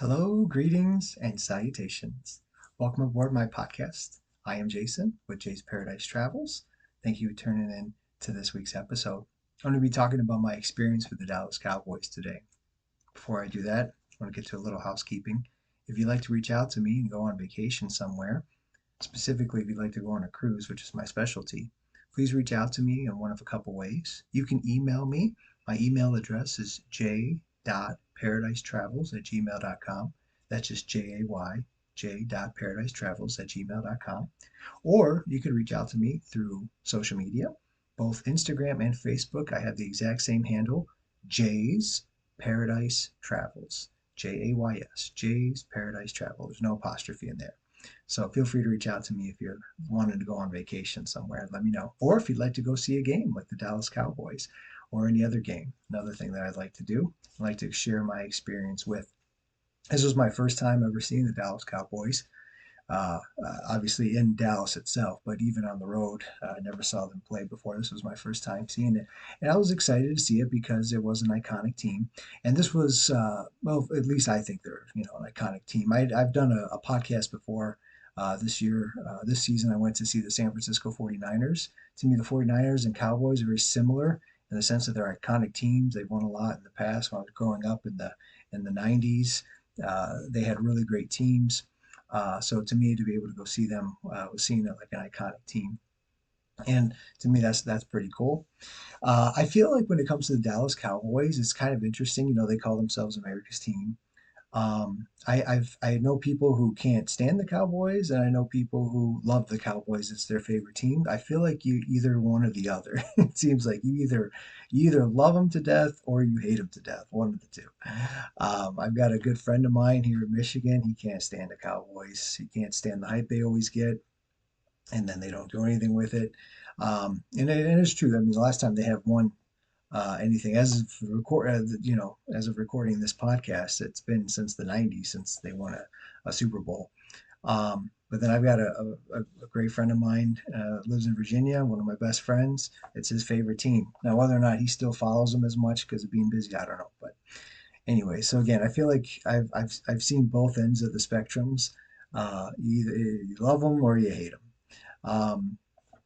Hello, greetings, and salutations. Welcome aboard my podcast. I am Jason with Jay's Paradise Travels. Thank you for tuning in to this week's episode. I'm going to be talking about my experience with the Dallas Cowboys today. Before I do that, I want to get to a little housekeeping. If you'd like to reach out to me and go on vacation somewhere, specifically if you'd like to go on a cruise, which is my specialty, please reach out to me in one of a couple ways. You can email me. My email address is j.paradise@gmail.com. That's just Jay, j.paradise@gmail.com. Or you can reach out to me through social media, both Instagram and Facebook. I have the exact same handle, Jay's Paradise Travels. Jays, Jay's Paradise Travel. There's no apostrophe in there. So feel free to reach out to me if you're wanting to go on vacation somewhere. Let me know. Or if you'd like to go see a game like the Dallas Cowboys or any other game. Another thing that I'd like to do, I'd like to share my experience with. This was my first time ever seeing the Dallas Cowboys. Obviously in Dallas itself, but even on the road, I never saw them play before. This was my first time seeing it, and I was excited to see it because it was an iconic team. And this was, well, at least I think they're an iconic team. I've done a podcast before. This year, this season, I went to see the San Francisco 49ers. To me, the 49ers and Cowboys are very similar in the sense that they're iconic teams. They've won a lot in the past. When I was growing up in the 90s, they had really great teams. So to me, to be able to go see them was seeing it like an iconic team, and to me, that's pretty cool. I feel like when it comes to the Dallas Cowboys, it's kind of interesting. They call themselves America's team. I know people who can't stand the Cowboys, and I know people who love the Cowboys. It's their favorite team. I feel like you either one or the other. It seems like you either love them to death or you hate them to death. One of the two. I've got a good friend of mine here in Michigan. He can't stand the Cowboys. He can't stand the hype they always get, and then they don't do anything with it. And it's true. I mean, the last time they have won anything as of recording this podcast, it's been since the 90s since they won a Super Bowl. But then I've got a great friend of mine, lives in Virginia, one of my best friends. It's his favorite team. Now, whether or not he still follows them as much because of being busy, I don't know. But anyway, so again, I feel like I've seen both ends of the spectrums. Either you love them or you hate them.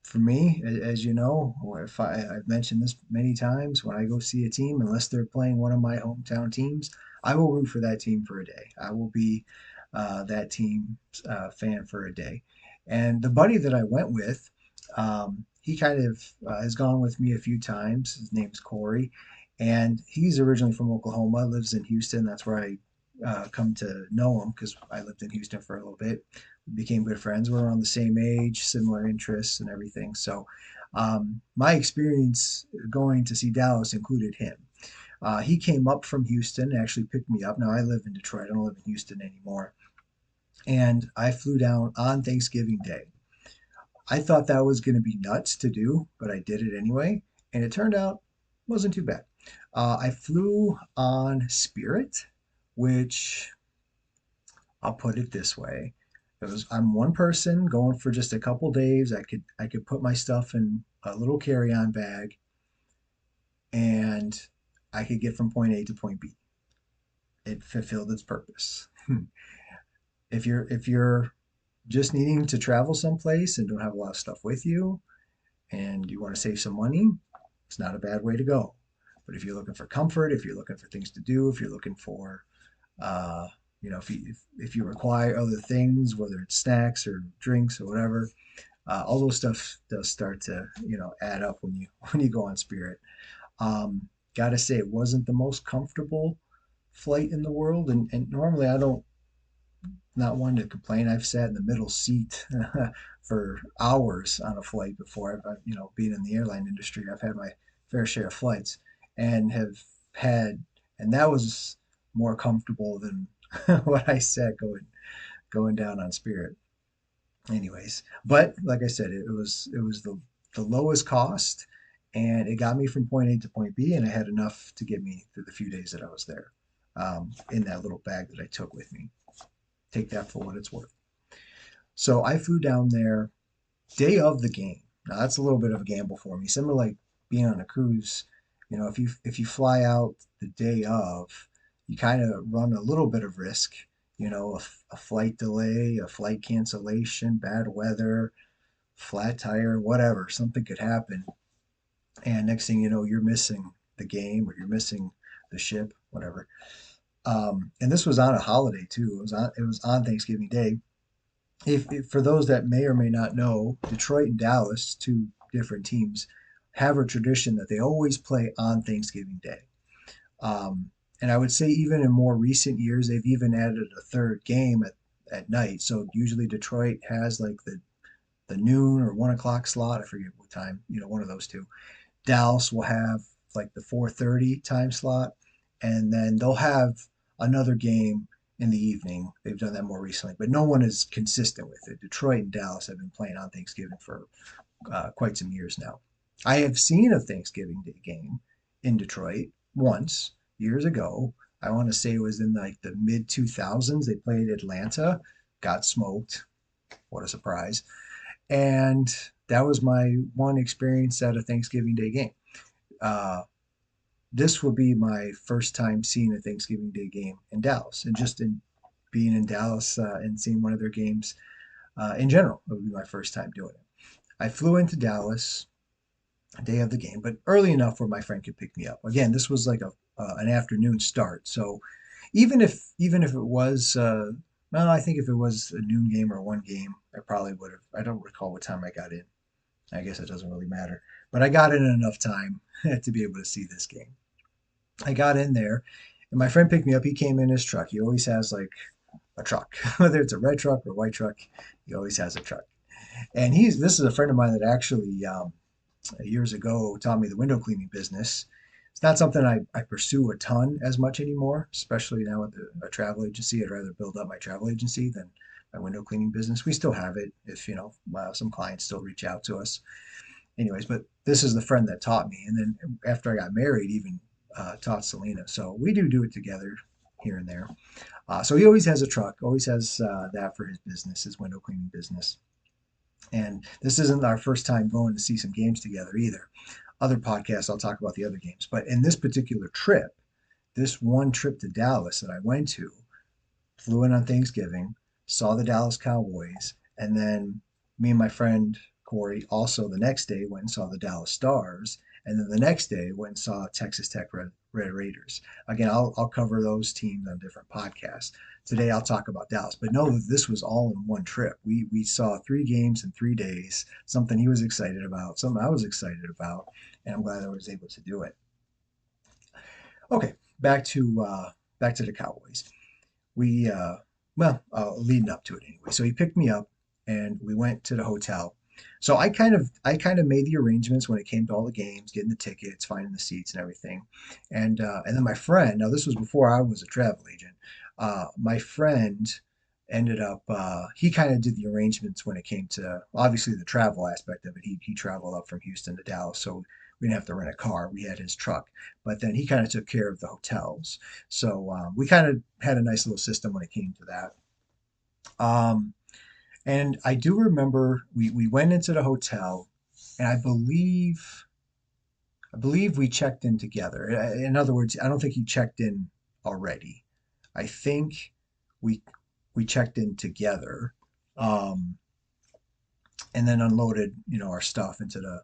For me, as you know, or if I've mentioned this many times, when I go see a team, unless they're playing one of my hometown teams, I will root for that team for a day. I will be that team's fan for a day. And the buddy that I went with, he kind of has gone with me a few times. His name's Corey, and he's originally from Oklahoma, lives in Houston. That's where I come to know him because I lived in Houston for a little bit. We became good friends. We're around the same age, similar interests, and everything. So, my experience going to see Dallas included him. He came up from Houston, actually picked me up. Now I live in Detroit. I don't live in Houston anymore. And I flew down on Thanksgiving Day. I thought that was going to be nuts to do, but I did it anyway. And it turned out wasn't too bad. I flew on Spirit, which I'll put it this way. I'm one person going for just a couple days. I could put my stuff in a little carry-on bag and I could get from point A to point B. It fulfilled its purpose. If you're just needing to travel someplace and don't have a lot of stuff with you and you want to save some money, it's not a bad way to go. But if you're looking for comfort, if you're looking for things to do, if you're looking for uh, if you require other things, whether it's snacks or drinks or whatever, all those stuff does start to add up when you when you go on Spirit. Gotta say, it wasn't the most comfortable flight in the world, and normally I don't not one to complain. I've sat in the middle seat for hours on a flight before. Being in the airline industry, I've had my fair share of flights and have had, and that was more comfortable than what I sat going down on Spirit. Anyways, but like I said, it was the lowest cost, and it got me from point A to point B, and it had enough to get me through the few days that I was there, in that little bag that I took with me. Take that for what it's worth. So I flew down there day of the game. Now that's a little bit of a gamble for me. Similar like being on a cruise. If you fly out the day of, you kind of run a little bit of risk, a flight delay, a flight cancellation, bad weather, flat tire, whatever, something could happen. And next thing you know, you're missing the game or you're missing the ship, whatever. And this was on a holiday too. It was on Thanksgiving Day. If for those that may or may not know, Detroit and Dallas, two different teams, have a tradition that they always play on Thanksgiving Day. And I would say even in more recent years, they've even added a third game at night. So usually Detroit has like the noon or 1 o'clock slot. I forget what time, one of those two. Dallas will have like the 4:30 time slot, and then they'll have another game in the evening. They've done that more recently, but no one is consistent with it. Detroit and Dallas have been playing on Thanksgiving for quite some years now. I have seen a Thanksgiving Day game in Detroit once years ago. I want to say it was in like the mid 2000s. They played Atlanta, got smoked. What a surprise. And that was my one experience at a Thanksgiving Day game. Uh, this will be my first time seeing a Thanksgiving Day game in Dallas, and just in being in Dallas and seeing one of their games in general, it would be my first time doing it. I flew into Dallas day of the game, but early enough where my friend could pick me up. Again, this was like a an afternoon start, so even if it was well, I think if it was a noon game or one game, I probably would have. I don't recall what time I got in. I guess it doesn't really matter, but I got in enough time to be able to see this game. I got in there, and my friend picked me up. He came in his truck. He always has like a truck, whether it's a red truck or a white truck. He always has a truck. And he's this is a friend of mine that actually years ago taught me the window cleaning business. It's not something I pursue a ton as much anymore, especially now with a travel agency. I'd rather build up my travel agency than my window cleaning business. We still have it if, some clients still reach out to us. Anyways, but this is the friend that taught me. And then after I got married, even taught Selena. So we do it together here and there. So he always has a truck, always has that for his business, his window cleaning business. And this isn't our first time going to see some games together either. Other podcasts, I'll talk about the other games. But in this particular trip, this one trip to Dallas that I went to, flew in on Thanksgiving, saw the Dallas Cowboys, and then me and my friend Corey also the next day went and saw the Dallas Stars, and then the next day went and saw Texas Tech Red Raiders. Again, I'll cover those teams on different podcasts. Today I'll talk about Dallas, but know that this was all in one trip. We saw 3 games in 3 days. Something he was excited about, something I was excited about, and I'm glad I was able to do it. Okay, back to the Cowboys. We well leading up to it anyway. So he picked me up and we went to the hotel. So I kind of made the arrangements when it came to all the games, getting the tickets, finding the seats and everything. And then my friend, now this was before I was a travel agent. My friend ended up he kind of did the arrangements when it came to obviously the travel aspect of it. He traveled up from Houston to Dallas, so we didn't have to rent a car. We had his truck, but then he kind of took care of the hotels. So we kind of had a nice little system when it came to that. And I do remember we went into the hotel, and I believe we checked in together. In other words, I don't think he checked in already. I think we we checked in together, um, and then unloaded our stuff into the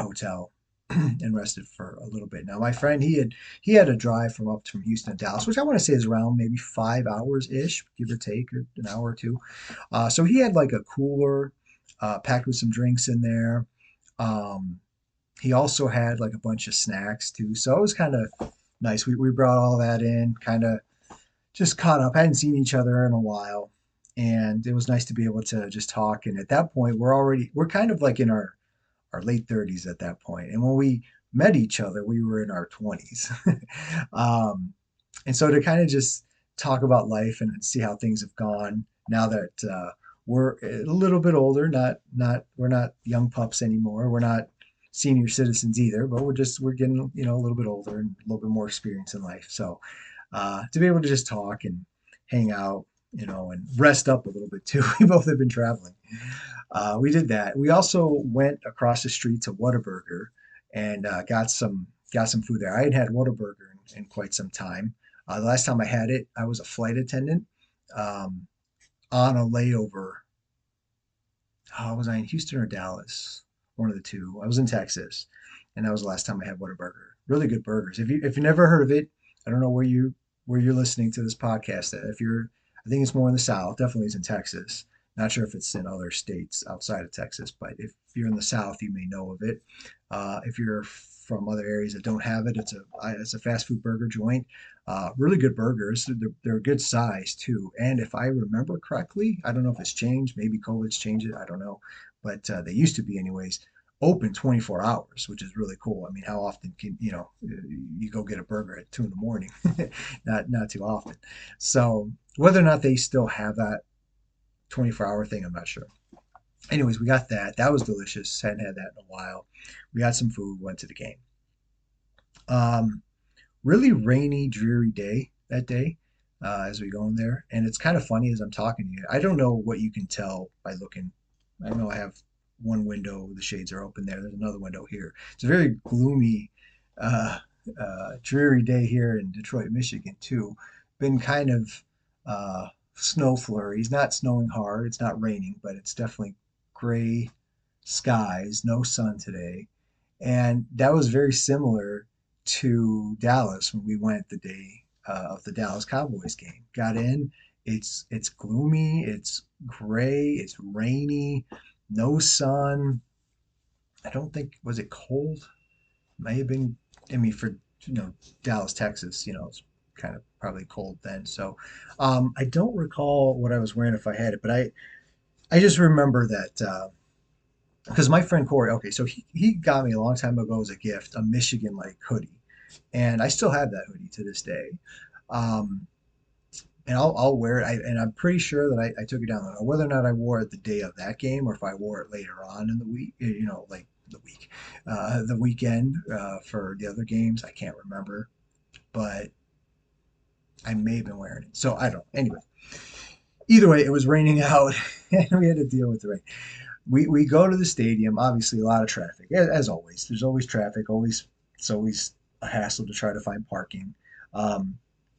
hotel and rested for a little bit. Now my friend he had a drive from Houston to Dallas, which I want to say is around maybe 5 hours ish, give or take an hour or two. So he had like a cooler packed with some drinks in there. Um, he also had like a bunch of snacks too. So it was kind of nice. We brought all that in, kind of just caught up. Hadn't seen each other in a while. And it was nice to be able to just talk. And at that point, we're kind of like in our late 30s at that point. And when we met each other, we were in our 20s. um, and so to kind of just talk about life and see how things have gone now that we're a little bit older, not we're not young pups anymore. We're not senior citizens either, but we're getting a little bit older and a little bit more experience in life. So to be able to just talk and hang out, and rest up a little bit too. We both have been traveling. We did that. We also went across the street to Whataburger and got some food there. I had had Whataburger in quite some time. The last time I had it, I was a flight attendant um, on a layover. Was I in Houston or Dallas? One of the two. I was in Texas, and that was the last time I had Whataburger. Really good burgers. If you never heard of it, I don't know where you're listening to this podcast at. If you're, I think it's more in the South. Definitely is in Texas. Not sure if it's in other states outside of Texas, but if you're in the South, you may know of it. If you're from other areas that don't have it, it's a fast food burger joint. Really good burgers. They're a good size too. And if I remember correctly, I don't know if it's changed. Maybe COVID's changed it. I don't know, but they used to be anyways. Open 24 hours, which is really cool. I mean, how often can you go get a burger at 2 in the morning? Not too often. So whether or not they still have that 24-hour thing, I'm not sure. Anyways, we got that. That was delicious. Hadn't had that in a while. We got some food. Went to the game. Um, Really rainy, dreary day that day as we go in there. And it's kind of funny as I'm talking to you. I don't know what you can tell by looking. I know I have one window, the shades are open there. There's another window here. It's a very gloomy, uh, dreary day here in Detroit, Michigan, too. Been kind of snow flurries, not snowing hard. It's not raining, but it's definitely gray skies, no sun today. And that was very similar to Dallas when we went the day of the Dallas Cowboys game. Got in, it's gloomy, it's gray, it's rainy, no sun. I don't think was it cold? May have been. I mean, for Dallas, Texas, it's kind of probably cold then. So I don't recall what I was wearing if I had it, but I just remember that. Because my friend Corey, okay, so he got me a long time ago as a gift a Michigan like hoodie, and I still have that hoodie to this day. Um, and I'll wear it. And I'm pretty sure that I took it down. Whether or not I wore it the day of that game or if I wore it later on in the week, like the weekend for the other games, I can't remember. But I may have been wearing it. So I don't. Anyway, either way, it was raining out, and we had to deal with the rain. We go to the stadium. Obviously, a lot of traffic, as always. There's always traffic. It's always a hassle to try to find parking. Um,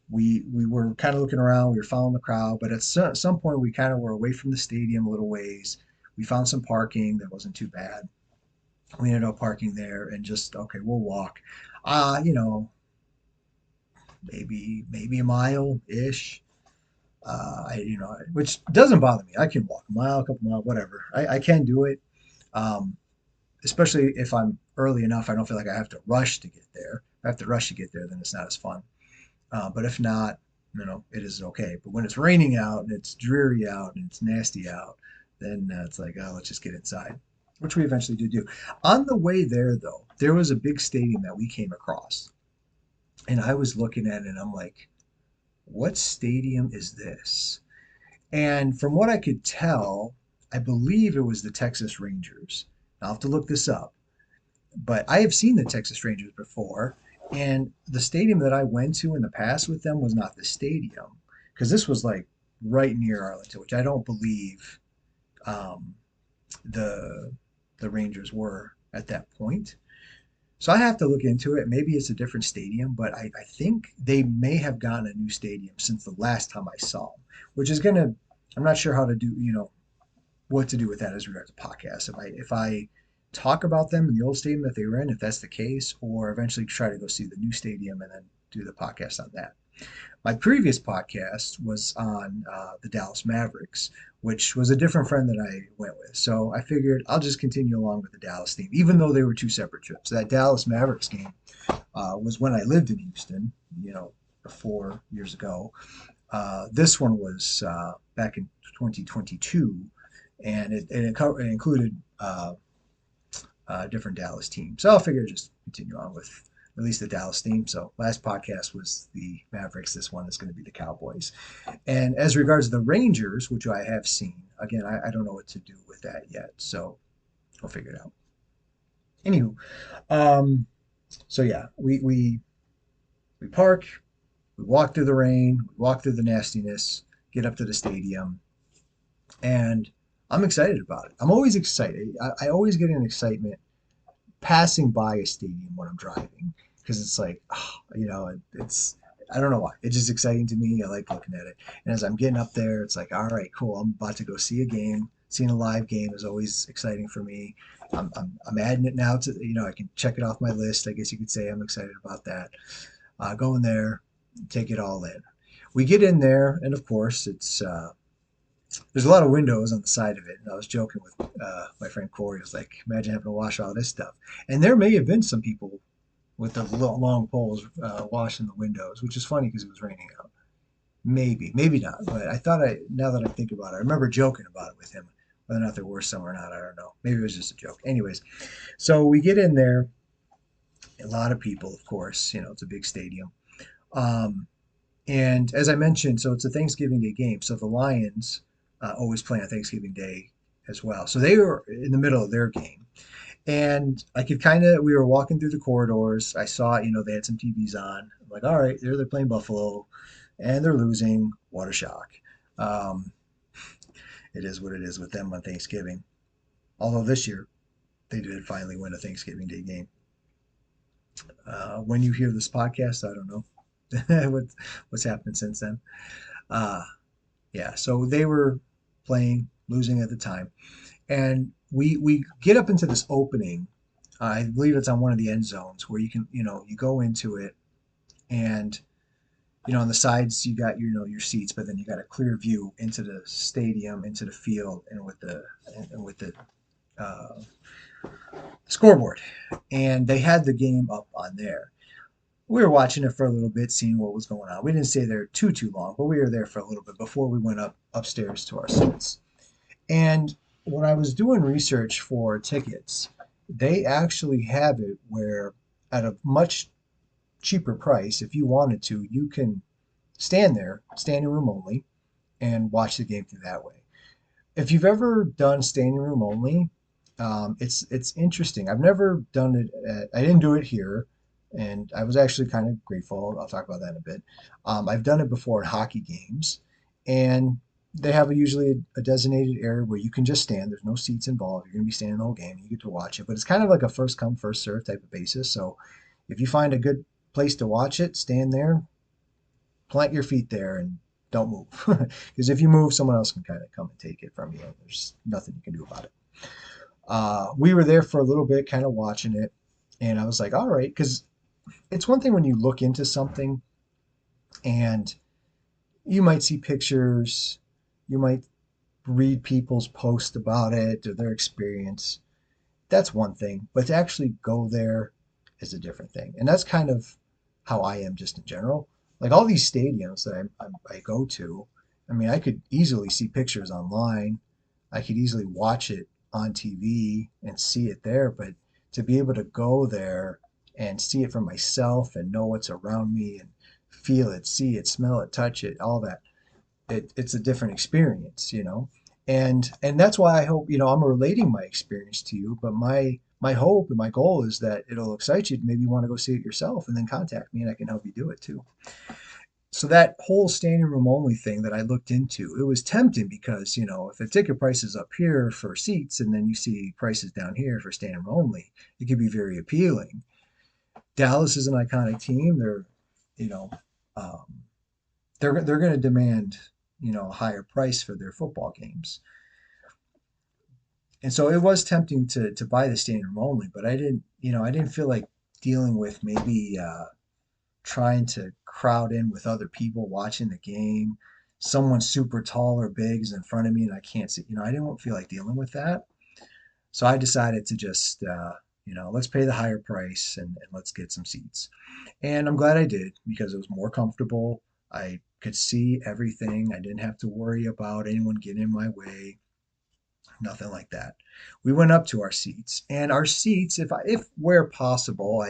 we were kind of looking around. We were following the crowd, but at some point, we kind of were away from the stadium a little ways. We found some parking that wasn't too bad. We ended up parking there and just okay, we'll walk. Uh, you know, maybe a mile ish. Which doesn't bother me. I can walk a mile, a couple miles, whatever. I can do it. Um, Especially if I'm early enough, I don't feel like I have to rush to get there. If I have to rush to get there, then it's not as fun. But if not, it is okay. But when it's raining out and it's dreary out and it's nasty out, then it's like, oh, let's just get inside, which we eventually do do. On the way there, though, there was a big stadium that we came across, and I was looking at it and I'm like, what stadium is this? And from what I could tell, I believe it was the Texas Rangers. I'll have to look this up. But I have seen the Texas Rangers before, and the stadium that I went to in the past with them was not the stadium, because this was like right near Arlington, which I don't believe um, the the Rangers were at that point. So I have to look into it. Maybe it's a different stadium, but I think they may have gotten a new stadium since the last time I saw them, which is gonna. I'm not sure how to do, what to do with that as regards to podcasts. If I talk about them in the old stadium that they were in, if that's the case, or eventually try to go see the new stadium and then do the podcast on that. My previous podcast was on the Dallas Mavericks, which was a different friend that I went with. So I figured I'll just continue along with the Dallas theme, even though they were two separate trips. That Dallas Mavericks game was when I lived in Houston, 4 years ago. This one was back in 2022, and it included different Dallas teams. So I'll figure just continue on with at least the Dallas theme. So last podcast was the Mavericks. This one is going to be the Cowboys. And as regards to the Rangers, which I have seen, again, I don't know what to do with that yet. So I'll figure it out. Anywho, um, so yeah, we park, we walk through the rain, we walk through the nastiness, get up to the stadium, and I'm excited about it. I'm always excited. I always get an excitement passing by a stadium when I'm driving because it's like, it's I don't know why. It's just exciting to me. I like looking at it. And as I'm getting up there, it's like, all right, cool. I'm about to go see a game. Seeing a live game is always exciting for me. I'm adding it now to, I can check it off my list. I guess you could say I'm excited about that. Going there, take it all in. We get in there, and of course, there's a lot of windows on the side of it. And I was joking with my friend Corey. I was like, imagine having to wash all this stuff. And there may have been some people with the long poles washing the windows, which is funny because it was raining out. Maybe, maybe not. But now that I think about it, I remember joking about it with him. Whether or not there were some or not, I don't know. Maybe it was just a joke. Anyways, so we get in there, a lot of people, of course. It's a big stadium. Um, and as I mentioned, so it's a Thanksgiving Day game. So the Lions always play on Thanksgiving Day as well. So they were in the middle of their game. And I could we were walking through the corridors. I saw, they had some TVs on. I'm like, all right, they're playing Buffalo and they're losing. What a shock. Um, it is what it is with them on Thanksgiving. Although this year they did finally win a Thanksgiving Day game. When you hear this podcast, I don't know what's happened since then. Uh, yeah, so they were playing, losing at the time. And we get up into this opening. I believe it's on one of the end zones where you go into it, and on the sides you got your seats, but then you got a clear view into the stadium, into the field, and with the uh, scoreboard. And they had the game up on there. We were watching it for a little bit, seeing what was going on. We didn't stay there too long, but we were there for a little bit before we went upstairs to our seats. And when I was doing research for tickets, they actually have it where at a much cheaper price, if you wanted to, you can stand there, standing room only, and watch the game through that way. If you've ever done standing room only, it's interesting. I've never done it. I didn't do it here, and I was actually kind of grateful. I'll talk about that in a bit. I've done it before in hockey games, and they have usually a designated area where you can just stand. There's no seats involved. You're going to be standing the whole game. You get to watch it, but it's kind of like a first come first serve type of basis. So if you find a good place to watch it, stand there, plant your feet there, and don't move. Because if you move, someone else can kind of come and take it from you. There's nothing you can do about it. We were there for a little bit, kind of watching it, and I was like, all right, because it's one thing when you look into something and you might see pictures, you might read people's posts about it or their experience. That's one thing, but to actually go there is a different thing. And that's kind of how I am just in general. Like all these stadiums that I go to, I mean, I could easily see pictures online. I could easily watch it on TV and see it there, but to be able to go there and see it for myself and know what's around me and feel it, see it, smell it, touch it, all that, it's a different experience. And that's why I hope, I'm relating my experience to you, but my hope and my goal is that it'll excite you to maybe want to go see it yourself and then contact me and I can help you do it too. So that whole standing room only thing that I looked into, it was tempting because, if the ticket price is up here for seats and then you see prices down here for standing room only, it could be very appealing. Dallas is an iconic team. You know, um, they're going to demand, a higher price for their football games. And so it was tempting to buy the standing room only, but I didn't feel like dealing with maybe trying to crowd in with other people watching the game. Someone super tall or big is in front of me and I can't see. I didn't feel like dealing with that. So I decided to just, let's pay the higher price and let's get some seats. And I'm glad I did because it was more comfortable. I could see everything. I didn't have to worry about anyone getting in my way. Nothing like that. We went up to our seats, and our seats, if where possible,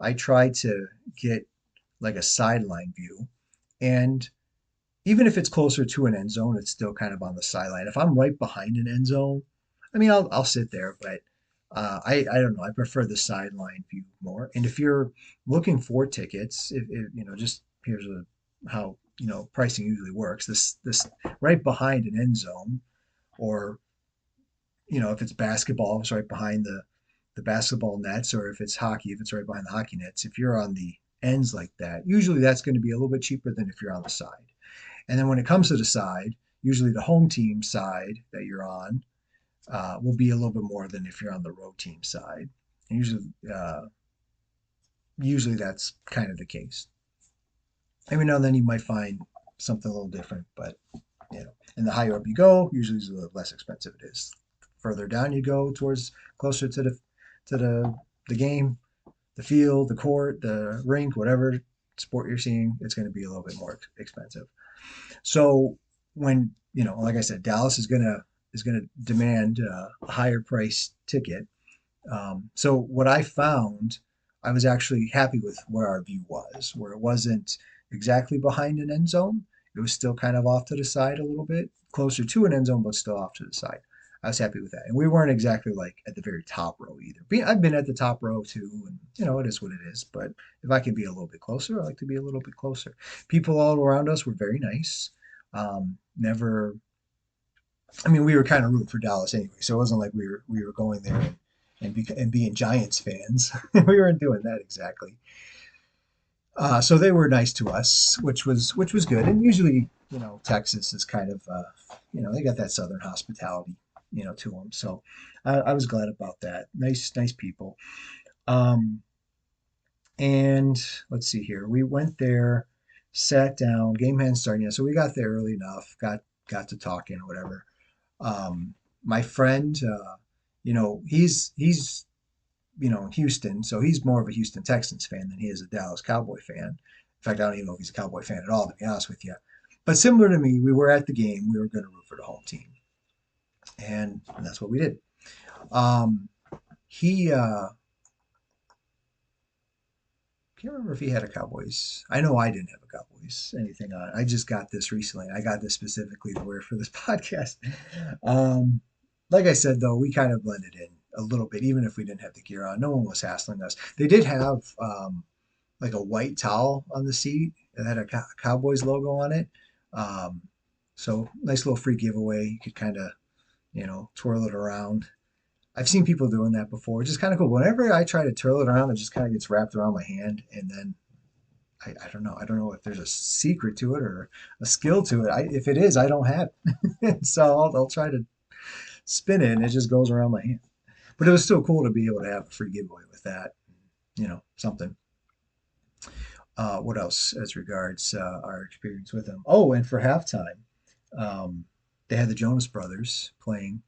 I try to get like a sideline view. And even if it's closer to an end zone, it's still kind of on the sideline. If I'm right behind an end zone, I mean, I'll sit there, but I don't know. I prefer the sideline view more. And if you're looking for tickets, just here's how pricing usually works. This right behind an end zone, or if it's basketball, it's right behind the basketball nets, or if it's hockey, if it's right behind the hockey nets. If you're on the ends like that, usually that's going to be a little bit cheaper than if you're on the side. And then when it comes to the side, usually the home team side that you're on will be a little bit more than if you're on the road team side. And usually that's kind of the case. Every now and then you might find something a little different, but and the higher up you go, usually the less expensive it is. Further down you go towards closer to the game, the field, the court, the rink, whatever sport you're seeing, it's going to be a little bit more expensive. So when like I said, Dallas is gonna demand a higher price ticket. So what I found, I was actually happy with where our view was, where it wasn't exactly behind an end zone. It was still kind of off to the side a little bit, closer to an end zone, but still off to the side. I was happy with that. And we weren't exactly like at the very top row either. I've been at the top row too, and it is what it is. But if I can be a little bit closer, I like to be a little bit closer. People all around us were very nice. Never, I mean, we were kind of rooting for Dallas anyway, so it wasn't like we were going there and being Giants fans. We weren't doing that exactly. So they were nice to us, which was good. And usually, Texas is kind of they got that Southern hospitality, to them. So I was glad about that. Nice people. Um, and let's see here. We went there, sat down. Game hadn't started yet, so we got there early enough. Got to talking or whatever. My friend, he's in Houston, so he's more of a Houston Texans fan than he is a Dallas Cowboy fan. In fact, I don't even know if he's a Cowboy fan at all, to be honest with you. But similar to me, we were at the game. We were going to root for the home team, and that's what we did. Um, he can't remember if he had a Cowboys. I know I didn't have a Cowboys anything on. I just got this recently. I got this specifically to wear for this podcast. Um, like I said, though, we kind of blended in a little bit, even if we didn't have the gear on. No one was hassling us. They did have like a white towel on the seat that had a Cowboys logo on it. Um, so nice little free giveaway. You could kind of, twirl it around. I've seen people doing that before. It's just kind of cool. Whenever I try to twirl it around, it just kind of gets wrapped around my hand, and then I don't know. I don't know if there's a secret to it or a skill to it. If it is, I don't have it. So I'll try to spin it, and it just goes around my hand. But it was still cool to be able to have a free giveaway with that. Something. What else as regards our experience with them? Oh, and for halftime, um, they had the Jonas Brothers playing,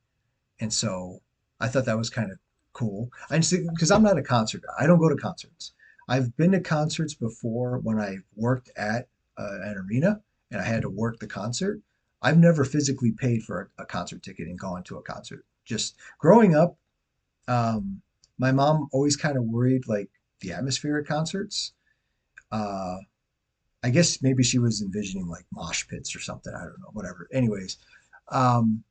and so I thought that was kind of cool. I just because I'm not a concert guy. I don't go to concerts. I've been to concerts before when I worked at an arena and I had to work the concert. I've never physically paid for a concert ticket and gone to a concert. Just growing up, um, my mom always kind of worried like the atmosphere at concerts. Uh, I guess maybe she was envisioning like mosh pits or something. I don't know, whatever. Anyways, um,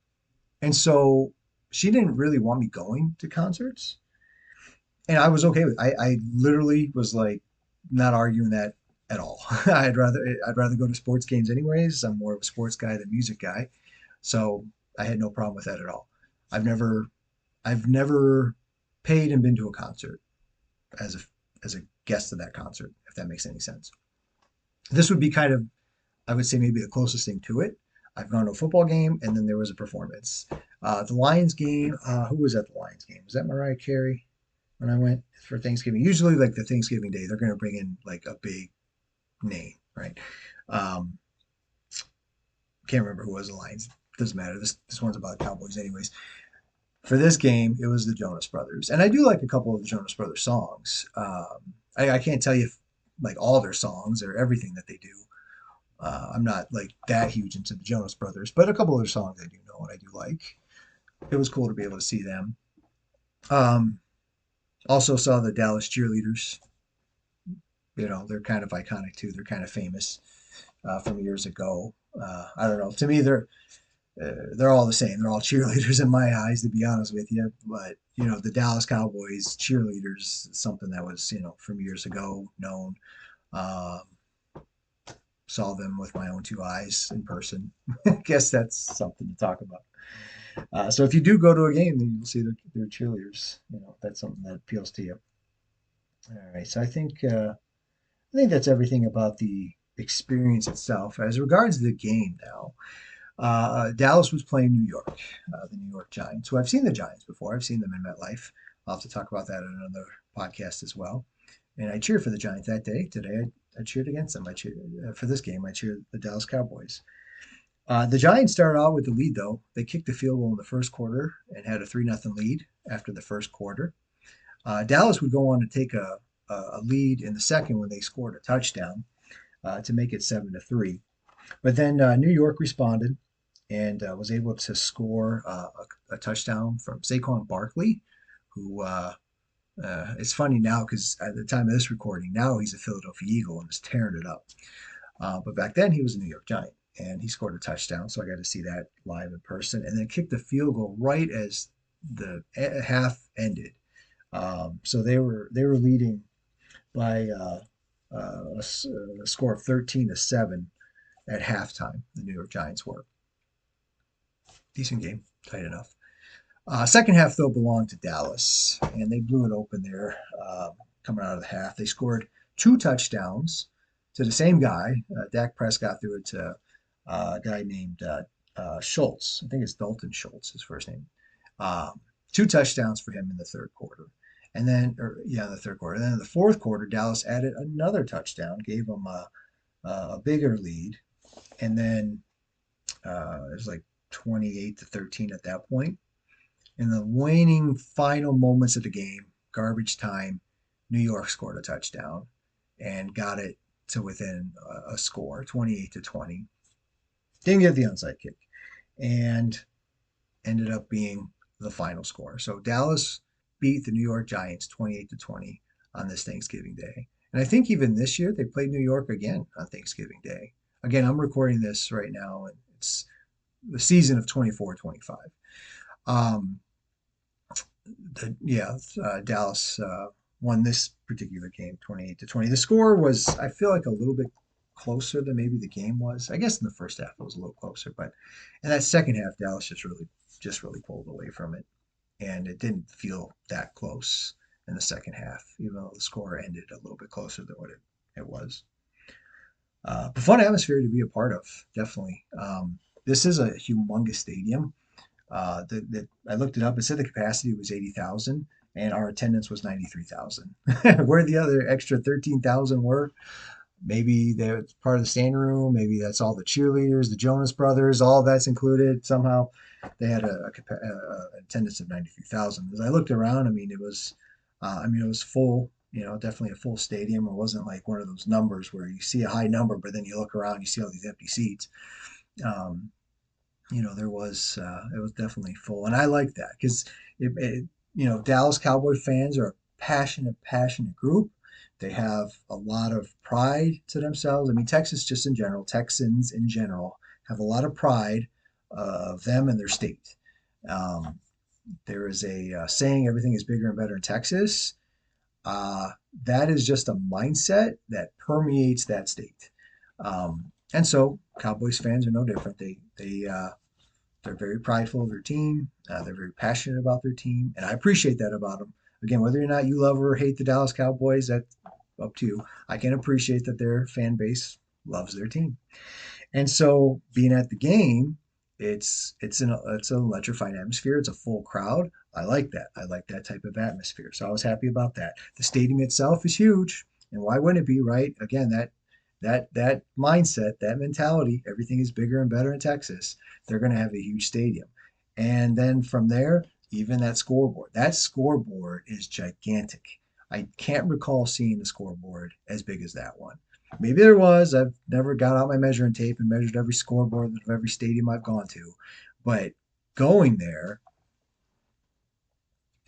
and so she didn't really want me going to concerts, and I was okay with. I literally was like not arguing that at all. I'd rather go to sports games anyways. I'm more of a sports guy than music guy, so I had no problem with that at all. I've never I've never paid and been to a concert as a guest of that concert, if that makes any sense. This would be kind of, I would say, maybe the closest thing to it. I've gone to a football game, and then there was a performance. The Lions game, who was at the Lions game? Was that Mariah Carey when I went for Thanksgiving? Usually, like the Thanksgiving day, they're going to bring in like a big name, right? Um, can't remember who was the Lions. Doesn't matter. This one's about Cowboys, anyways. For this game, it was the Jonas Brothers, and I do like a couple of the Jonas Brothers songs. I can't tell you if, like all their songs or everything that they do. I'm not like that huge into the Jonas Brothers, but a couple of their songs I do know and I do like. It was cool to be able to see them. Um, Also saw the Dallas cheerleaders. They're kind of iconic too. They're kind of famous from years ago. I don't know. To me, they're all the same. They're all cheerleaders in my eyes, to be honest with you. But the Dallas Cowboys cheerleaders, something that was from years ago known. Um, Saw them with my own two eyes in person. I guess that's something to talk about. So if you do go to a game, then you'll see their cheerleaders. That's something that appeals to you. All right. So I think I think that's everything about the experience itself. As regards the game now, Dallas was playing New York, the New York Giants, who I've seen the Giants before. I've seen them in MetLife. I'll have to talk about that in another podcast as well. And I cheered for the Giants that day. Today, I cheered against them. I cheered for this game. I cheered the Dallas Cowboys. The Giants started out with the lead, though. They kicked the field goal in the first quarter and had a 3-0 lead after the first quarter. Dallas would go on to take a lead in the second when they scored a touchdown to make it 7-3. But then New York responded and was able to score a touchdown from Saquon Barkley, who it's funny now because at the time of this recording, now he's a Philadelphia Eagle and is tearing it up. But back then he was a New York Giant and he scored a touchdown, so I got to see that live in person, and then kicked the field goal right as the half ended. So they were leading by a score of 13-7 at halftime. The New York Giants were decent game, tight enough. Second half, though, belonged to Dallas, and they blew it open there coming out of the half. They scored two touchdowns to the same guy. Dak Prescott threw it to a guy named Schultz. I think it's Dalton Schultz, his first name. Um, Two touchdowns for him in the third quarter. And then, in the third quarter. And then in the fourth quarter, Dallas added another touchdown, gave them a bigger lead. And then it was like 28-13 at that point. In the waning final moments of the game, garbage time, New York scored a touchdown and got it to within a score, 28-20. Didn't get the onside kick and ended up being the final score. So Dallas beat the New York Giants 28-20 on this Thanksgiving Day. And I think even this year they played New York again on Thanksgiving Day. Again, I'm recording this right now, and it's the season of 24-25. Um, Dallas won this particular game 28-20. The score was, I feel like, a little bit closer than maybe the game was. I guess in the first half it was a little closer, but in that second half, Dallas just really pulled away from it, and it didn't feel that close in the second half, even though the score ended a little bit closer than what it was. But fun atmosphere to be a part of, definitely. This is a humongous stadium. I looked it up. It said the capacity was 80,000 and our attendance was 93,000. Where the other extra 13,000 were, maybe they're part of the standing room. Maybe that's all the cheerleaders, the Jonas Brothers, all of that's included. Somehow they had a attendance of 93,000. As I looked around, it was full. Definitely a full stadium. It wasn't like one of those numbers where you see a high number, but then you look around, you see all these empty seats. Um, there was it was definitely full, and I like that because Dallas Cowboy fans are a passionate group. They have a lot of pride to themselves. I mean, Texans in general have a lot of pride of them and their state. Um, there is a saying, everything is bigger and better in Texas. Uh, that is just a mindset that permeates that state. And so Cowboys fans are no different. They're very prideful of their team. They're very passionate about their team, and I appreciate that about them. Again, whether or not you love or hate the Dallas Cowboys, that's up to you. I can appreciate that their fan base loves their team. And so, being at the game, it's an electrifying atmosphere. It's a full crowd. I like that. I like that type of atmosphere. So I was happy about that. The stadium itself is huge, and why wouldn't it be, right? Again, that mindset, that mentality, everything is bigger and better in Texas. They're going to have a huge stadium. And then from there, even that scoreboard. That scoreboard is gigantic. I can't recall seeing a scoreboard as big as that one. Maybe there was. I've never got out my measuring tape and measured every scoreboard of every stadium I've gone to. But going there,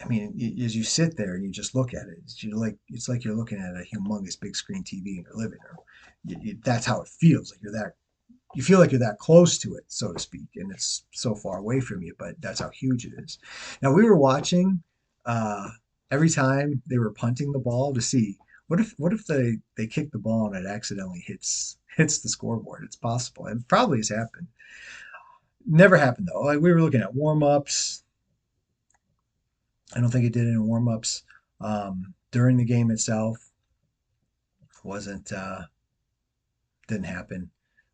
I mean, as you sit there and you just look at it, it's like you're looking at a humongous big screen TV in your living room. That's how it feels. You feel like you're that close to it, so to speak, and it's so far away from you. But that's how huge it is. Now we were watching uh, every time they were punting the ball to see what if they kick the ball and it accidentally hits the scoreboard. It's possible. It probably has happened. Never happened though. Like we were looking at warm ups. I don't think it did any warm ups during the game itself. wasn't didn't happen.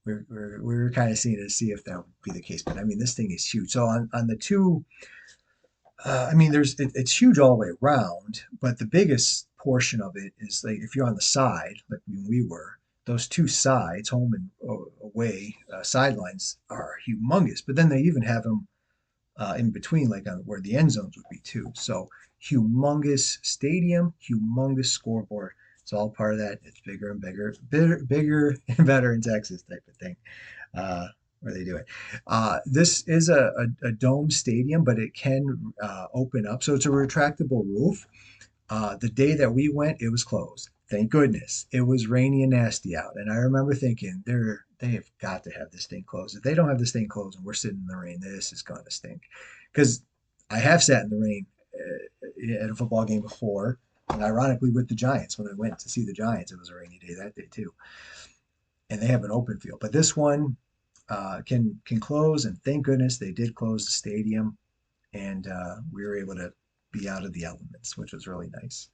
We were kind of seeing to see if that would be the case, but I mean, this thing is huge. So on the two, I mean, it's huge all the way around, but the biggest portion of it is like if you're on the side, like when we were, those two sides, home and away sidelines are humongous. But then they even have them in between, like on where the end zones would be too. So humongous stadium, humongous scoreboard. It's all part of that. It's bigger and bigger, bigger and better in Texas type of thing, where they do it. This is a dome stadium, but it can open up. So it's a retractable roof. The day that we went, it was closed. Thank goodness. It was rainy and nasty out. And I remember thinking, they have got to have this thing closed. If they don't have this thing closed and we're sitting in the rain, this is going to stink. Because I have sat in the rain at a football game before. And ironically, with the Giants, when I went to see the Giants, it was a rainy day that day too. And they have an open field. But this one can close. And thank goodness they did close the stadium. And we were able to be out of the elements, which was really nice.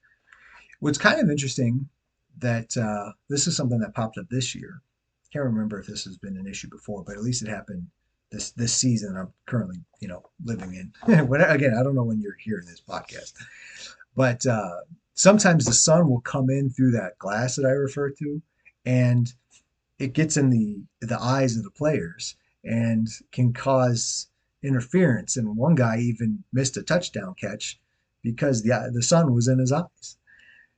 What's kind of interesting that this is something that popped up this year. Can't remember if this has been an issue before, but at least it happened this season I'm currently living in. Again, I don't know when you're hearing this podcast, but sometimes the sun will come in through that glass that I refer to, and it gets in the eyes of the players and can cause interference. And one guy even missed a touchdown catch because the sun was in his eyes.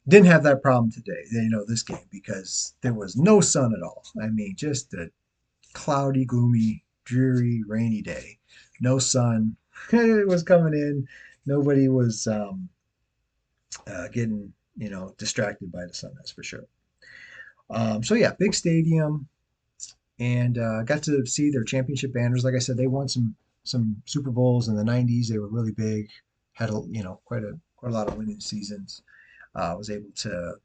Didn't have that problem today, this game, because there was no sun at all. I mean, just a cloudy, gloomy, dreary, rainy day. No sun. It was coming in. Nobody was getting, distracted by the sun, that's for sure. So yeah, big stadium, and got to see their championship banners. Like I said, they won some Super Bowls in the '90s. They were really big. Had quite a lot of winning seasons. Was able to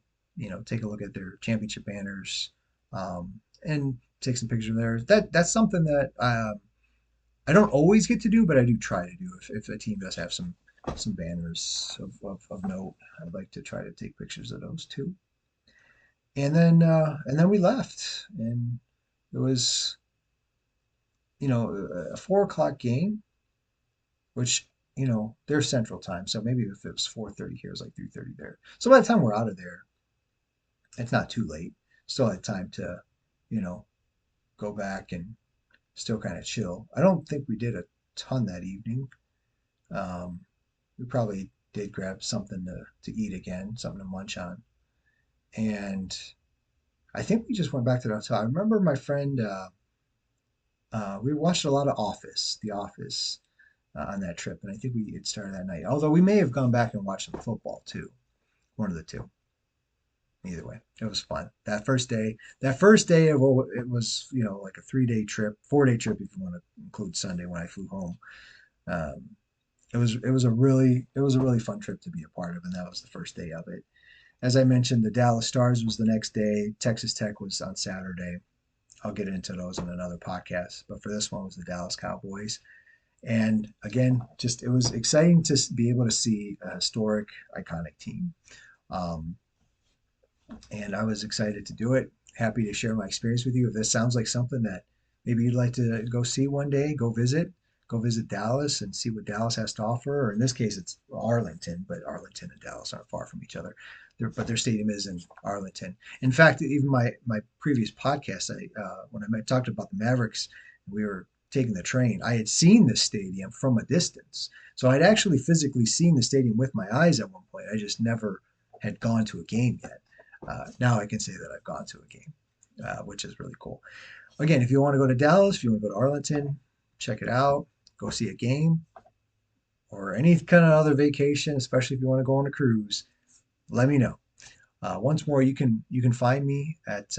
take a look at their championship banners, and take some pictures of theirs. That's something that I don't always get to do, but I do try to do. If a team does have some banners of note, I'd like to try to take pictures of those too. And then we left, and it was a 4 o'clock game, which they're Central Time, so maybe if it was 4:30 here, it was like 3:30 there. So by the time we're out of there, it's not too late. Still had time to, you know, go back and still kind of chill. I don't think we did a ton that evening. Um, we probably did grab something to eat again, something to munch on. And I think we just went back to the hotel. I remember my friend, we watched a lot of The Office, on that trip. And I think it started that night. Although we may have gone back and watched some football too. One of the two. Either way, it was fun. That first day of it was, like a 3-day trip, 4-day trip if you want to include Sunday when I flew home. Um, it was a really fun trip to be a part of, and that was the first day of it. As I mentioned, the Dallas Stars was the next day. Texas Tech was on Saturday. I'll get into those in another podcast, but for this one was the Dallas Cowboys. And again, just it was exciting to be able to see a historic, iconic team. Um, and I was excited to do it. Happy to share my experience with you. If this sounds like something that maybe you'd like to go see one day, go visit Dallas and see what Dallas has to offer. Or in this case, it's Arlington, but Arlington and Dallas aren't far from each other. But their stadium is in Arlington. In fact, even my previous podcast, when I talked about the Mavericks, we were taking the train. I had seen the stadium from a distance, so I'd actually physically seen the stadium with my eyes at one point. I just never had gone to a game yet. Now I can say that I've gone to a game, which is really cool. Again, if you want to go to Dallas, if you want to go to Arlington, check it out. Go see a game or any kind of other vacation, especially if you want to go on a cruise. Let me know. Once more, you can find me at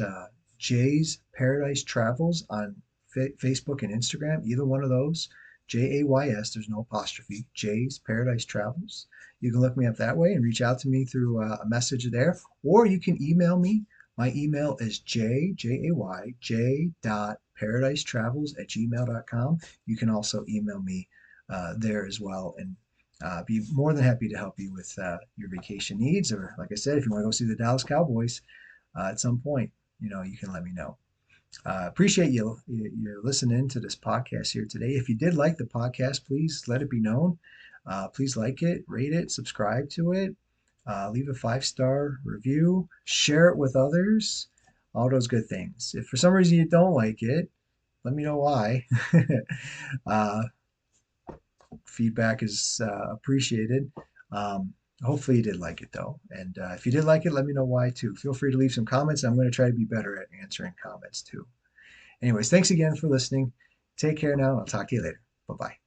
Jay's Paradise Travels on Facebook and Instagram. Either one of those, JAYS. There's no apostrophe. Jay's Paradise Travels. You can look me up that way and reach out to me through a message there, or you can email me. My email is j.paradise.travels@gmail.com. You can also email me there as well, and be more than happy to help you with your vacation needs. Or, like I said, if you want to go see the Dallas Cowboys, at some point, you can let me know. Appreciate you listening to this podcast here today. If you did like the podcast, please let it be known. Please like it, rate it, subscribe to it, leave a 5-star review, share it with others, all those good things. If for some reason you don't like it, let me know why. uh, Feedback is appreciated. Hopefully you did like it though. And if you did like it, let me know why too. Feel free to leave some comments. I'm going to try to be better at answering comments too. Anyways, thanks again for listening. Take care now. I'll talk to you later. Bye bye.